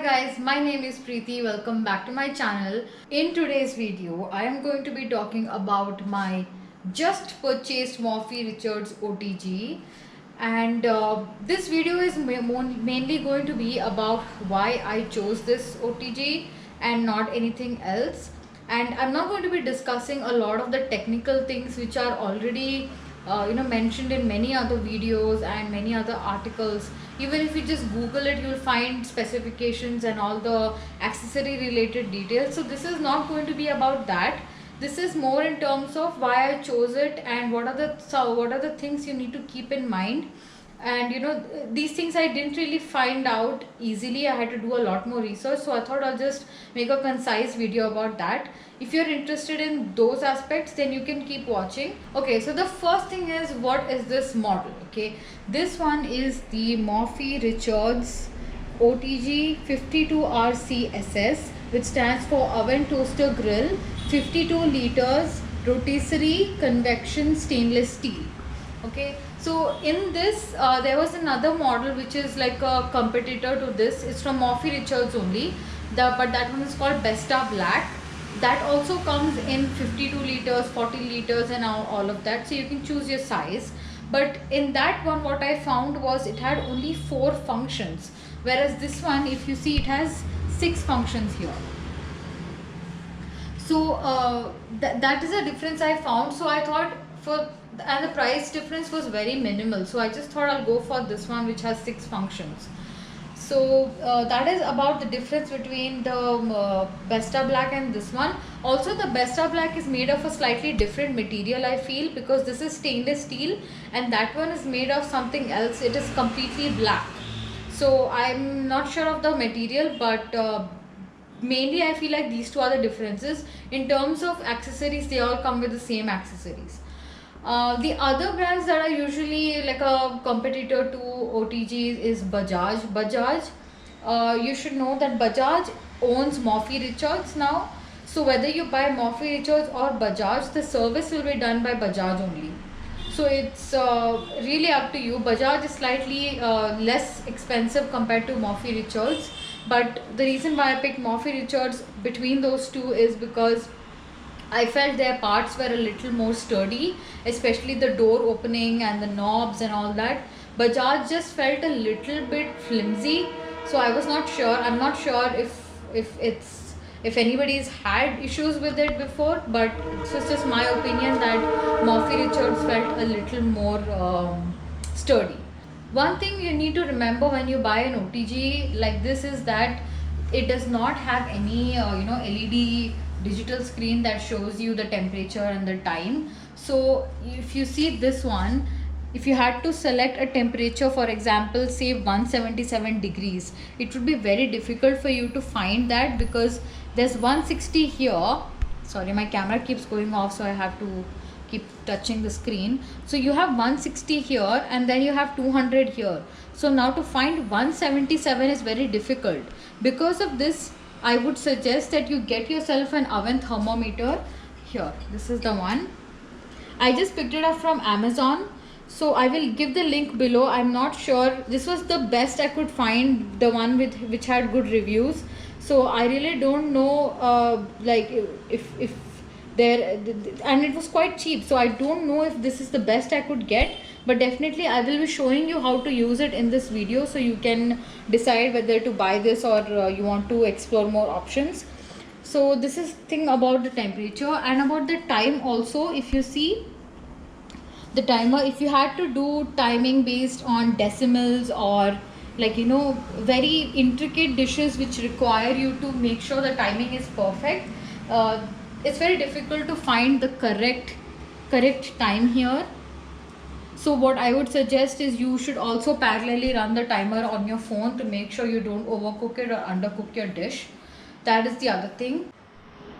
guys, my name is Preeti. Welcome back to my channel. In today's video, I am going to be talking about my just purchased Morphe Richards OTG, and this video is mainly going to be about why I chose this OTG and not anything else. And I'm not going to be discussing a lot of the technical things which are already mentioned in many other videos and many other articles. Even if you just google it, you'll find specifications and all the accessory related details. So this is not going to be about that. This is more in terms of why I chose it and what are the things you need to keep in mind. And these things I didn't really find out easily. I had to do a lot more research, so I thought I'll just make a concise video about that. If you're interested in those aspects, then you can keep watching. Okay, so the first thing is, what is this model? Okay, this one is the Morphe Richards OTG 52RCSS, which stands for Oven Toaster Grill, 52 liters, rotisserie convection stainless steel. Okay, so in this there was another model which is like a competitor to this. It's from Morphe Richards only, but that one is called Besta Black. That also comes in 52 liters, 40 liters and all of that, so you can choose your size. But in that one, what I found was it had only 4 functions, whereas this one, if you see, it has 6 functions here. So that is a difference I found. So I thought, and the price difference was very minimal, so I just thought I'll go for this one which has 6 functions. So that is about the difference between the Besta Black and this one. Also, the Besta Black is made of a slightly different material, I feel, because this is stainless steel and that one is made of something else. It is completely black. So I'm not sure of the material, but mainly I feel like these two are the differences. In terms of accessories, they all come with the same accessories. The other brands that are usually like a competitor to OTGs is Bajaj. You should know that Bajaj owns Morphe Richards now. So whether you buy Morphe Richards or Bajaj, the service will be done by Bajaj only. So it's really up to you. Bajaj is slightly less expensive compared to Morphe Richards. But the reason why I picked Morphe Richards between those two is because I felt their parts were a little more sturdy, especially the door opening and the knobs and all that. Bajaj just felt a little bit flimsy, so I was not sure. I'm not sure if anybody's had issues with it before, but it's just my opinion that Morphe Richards felt a little more sturdy. One thing you need to remember when you buy an OTG like this is that it does not have any LED digital screen that shows you the temperature and the time. So if you see this one, if you had to select a temperature, for example say 177 degrees, it would be very difficult for you to find that because there's 160 here. Sorry, my camera keeps going off, so I have to keep touching the screen. So you have 160 here and then you have 200 here. So now to find 177 is very difficult. Because of this, I would suggest that you get yourself an oven thermometer. Here, this is the one. I just picked it up from Amazon, so I will give the link below. I'm not sure, this was the best I could find, the one which had good reviews. So I really don't know like if there, and it was quite cheap, so I don't know if this is the best I could get, but definitely I will be showing you how to use it in this video, so you can decide whether to buy this or you want to explore more options. So this is thing about the temperature and about the time also. If you see the timer, if you had to do timing based on decimals or like very intricate dishes which require you to make sure the timing is perfect, it's very difficult to find the correct time here. So what I would suggest is you should also parallelly run the timer on your phone to make sure you don't overcook it or undercook your dish. That is the other thing.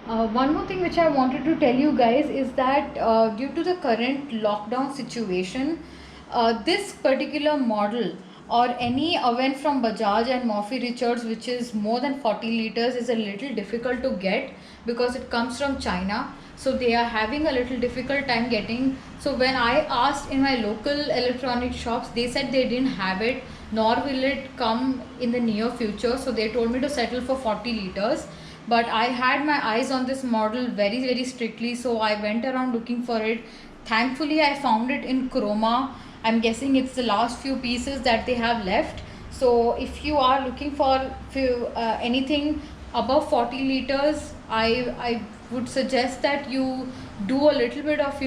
One more thing which I wanted to tell you guys is that due to the current lockdown situation, this particular model or any oven from Bajaj and Morphe Richards which is more than 40 liters is a little difficult to get because it comes from China. So they are having a little difficult time getting. So when I asked in my local electronic shops, they said they didn't have it. nor will it come in the near future. So they told me to settle for 40 liters. But I had my eyes on this model very, very strictly, so I went around looking for it. Thankfully, I found it in Croma. I'm guessing it's the last few pieces that they have left. So if you are looking for anything above 40 liters, I would suggest that you do a little bit of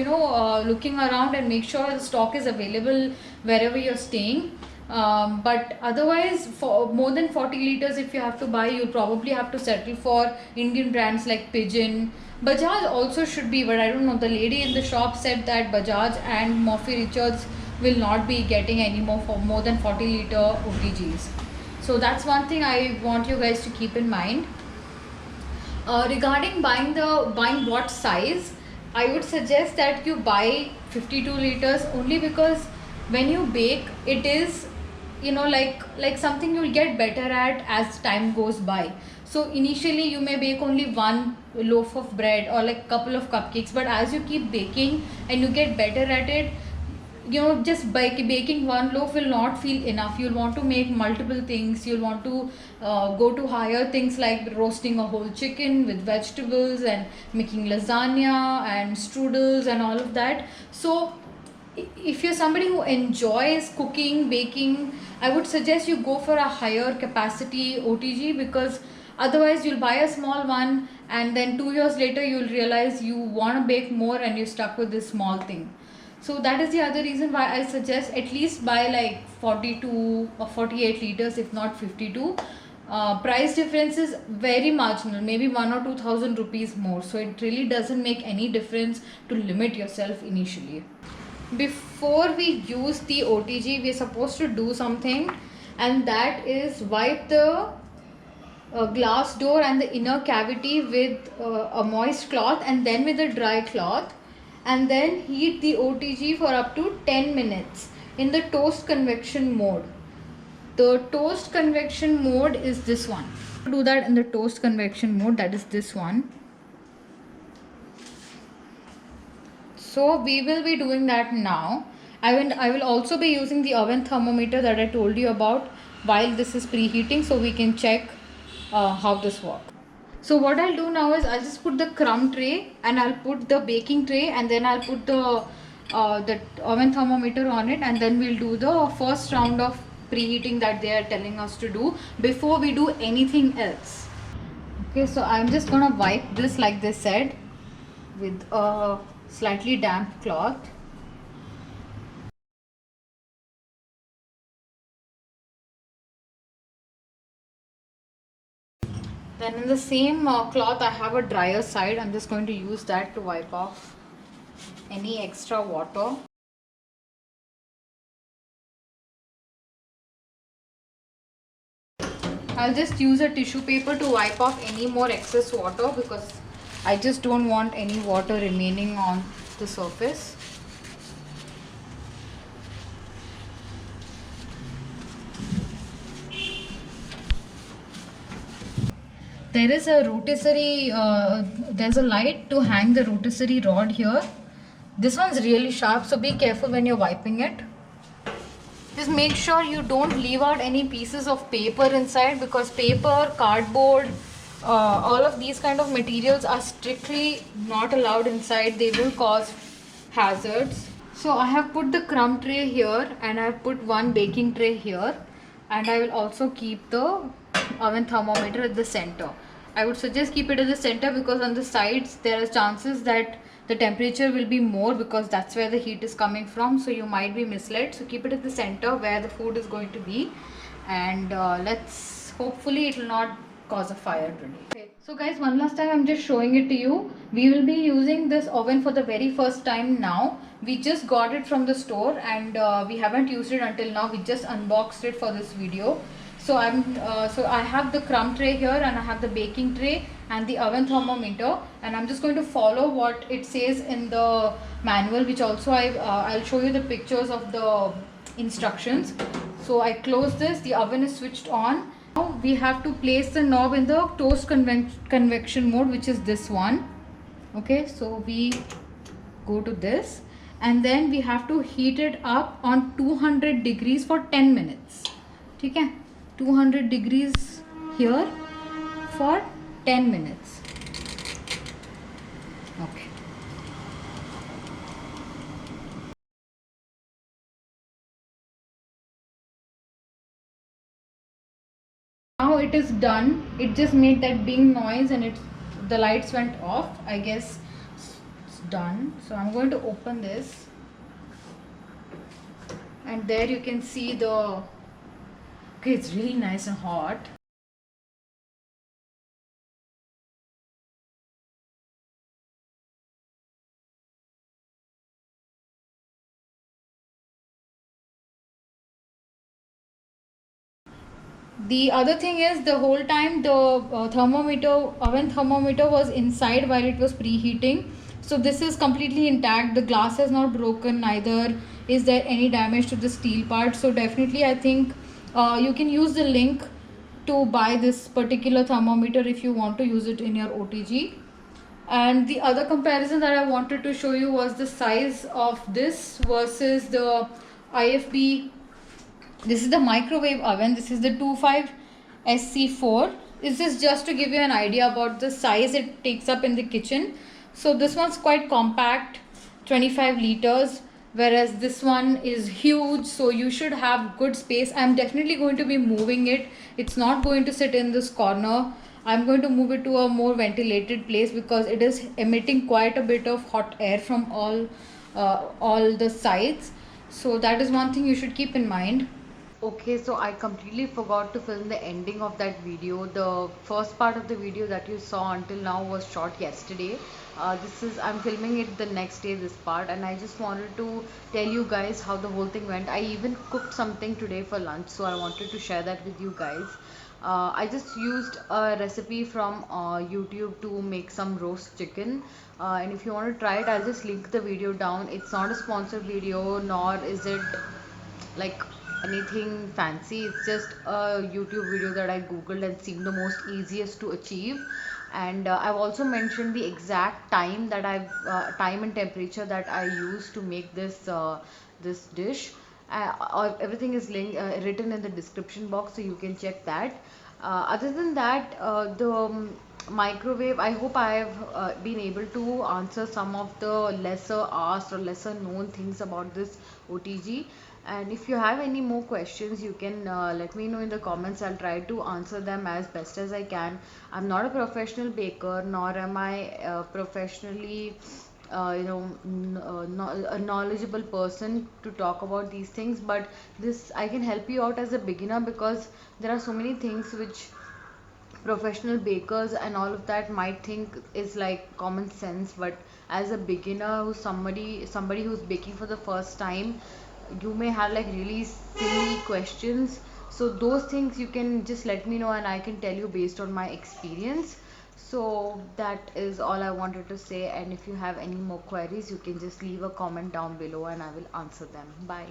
looking around and make sure the stock is available wherever you're staying. But otherwise, for more than 40 liters, if you have to buy, you'll probably have to settle for Indian brands like Pigeon. Bajaj also should be, but I don't know. The lady in the shop said that Bajaj and Murphy Richards will not be getting any more for more than 40 liter OTGs. So that's one thing I want you guys to keep in mind. Regarding buying what size, I would suggest that you buy 52 liters only because when you bake, it is like something you'll get better at as time goes by. So initially you may bake only one loaf of bread or like couple of cupcakes, but as you keep baking and you get better at it, just baking one loaf will not feel enough. You'll want to make multiple things. You'll want to go to higher things like roasting a whole chicken with vegetables and making lasagna and strudels and all of that. So if you're somebody who enjoys cooking, baking, I would suggest you go for a higher capacity OTG, because otherwise you'll buy a small one and then 2 years later you'll realize you want to bake more and you're stuck with this small thing. So that is the other reason why I suggest at least buy like 42 or 48 liters, if not 52. Price difference is very marginal, maybe 1 or 2,000 rupees more. So it really doesn't make any difference to limit yourself initially. Before we use the OTG, we're supposed to do something, and that is wipe the glass door and the inner cavity with a moist cloth and then with a dry cloth, and then heat the OTG for up to 10 minutes in the toast convection mode. The toast convection mode is this one. Do that in the toast convection mode, that is this one. So we will be doing that now. I will also be using the oven thermometer that I told you about while this is preheating, so we can check how this works. So what I'll do now is I'll just put the crumb tray and I'll put the baking tray, and then I'll put the oven thermometer on it, and then we'll do the first round of preheating that they are telling us to do before we do anything else. Okay, so I'm just gonna wipe this like they said with a slightly damp cloth. Then in the same cloth I have a drier side. I'm just going to use that to wipe off any extra water. I'll just use a tissue paper to wipe off any more excess water, because I just don't want any water remaining on the surface. There is a rotisserie, there's a light to hang the rotisserie rod here. This one's really sharp, so be careful when you're wiping it. Just make sure you don't leave out any pieces of paper inside, because paper, cardboard, all of these kind of materials are strictly not allowed inside. They will cause hazards. So I have put the crumb tray here and I have put one baking tray here, and I will also keep the oven thermometer at the center. I would suggest keep it at the center because on the sides there are chances that the temperature will be more, because that's where the heat is coming from, so you might be misled. So keep it at the center where the food is going to be, and let's hopefully it will not cause a fire today. Okay, so guys, one last time I'm just showing it to you. We will be using this oven for the very first time now. We just got it from the store and we haven't used it until now. We just unboxed it for this video. So I have the crumb tray here, and I have the baking tray and the oven thermometer, and I'm just going to follow what it says in the manual, which also I'll show you the pictures of the instructions. So I close this, the oven is switched on. Now we have to place the knob in the toast convection mode, which is this one. Okay, so we go to this, and then we have to heat it up on 200 degrees for 10 minutes. ठीक है, 200 degrees here for 10 minutes. Okay. Now it is done. It just made that bing noise and the lights went off. I guess it's done. So I'm going to open this, and there you can see okay, it's really nice and hot. The other thing is, the whole time the oven thermometer was inside while it was preheating. So this is completely intact. The glass is not broken, neither is there any damage to the steel part. So definitely I think you can use the link to buy this particular thermometer if you want to use it in your OTG. And the other comparison that I wanted to show you was the size of this versus the IFB. This is the microwave oven. This is the 25 SC4. This is just to give you an idea about the size it takes up in the kitchen. So this one's quite compact, 25 liters, whereas this one is huge. So you should have good space. I'm definitely going to be moving it. It's not going to sit in this corner. I'm going to move it to a more ventilated place because it is emitting quite a bit of hot air from all the sides. So that is one thing you should keep in mind. Okay, so I completely forgot to film the ending of that video. The first part of the video that you saw until now was shot yesterday. I'm filming it the next day, this part, and I just wanted to tell you guys how the whole thing went. I even cooked something today for lunch, so I wanted to share that with you guys. I just used a recipe from YouTube to make some roast chicken. And if you want to try it, I'll just link the video down. It's not a sponsored video, nor is it like anything fancy. It's just a YouTube video that I googled and seemed the most easiest to achieve. And I've also mentioned the exact time that time and temperature that I used to make this dish. Everything is written in the description box, so you can check that. Other than that, the microwave, I hope I have been able to answer some of the lesser asked or lesser known things about this OTG. And if you have any more questions, you can let me know in the comments. I'll try to answer them as best as I can. I'm not a professional baker, nor am I professionally a knowledgeable person to talk about these things, but this I can help you out as a beginner, because there are so many things which professional bakers and all of that might think is like common sense, but as a beginner, who's somebody who's baking for the first time, you may have like really silly questions. So those things you can just let me know, and I can tell you based on my experience. So that is all I wanted to say, and if you have any more queries, you can just leave a comment down below and I will answer them. Bye.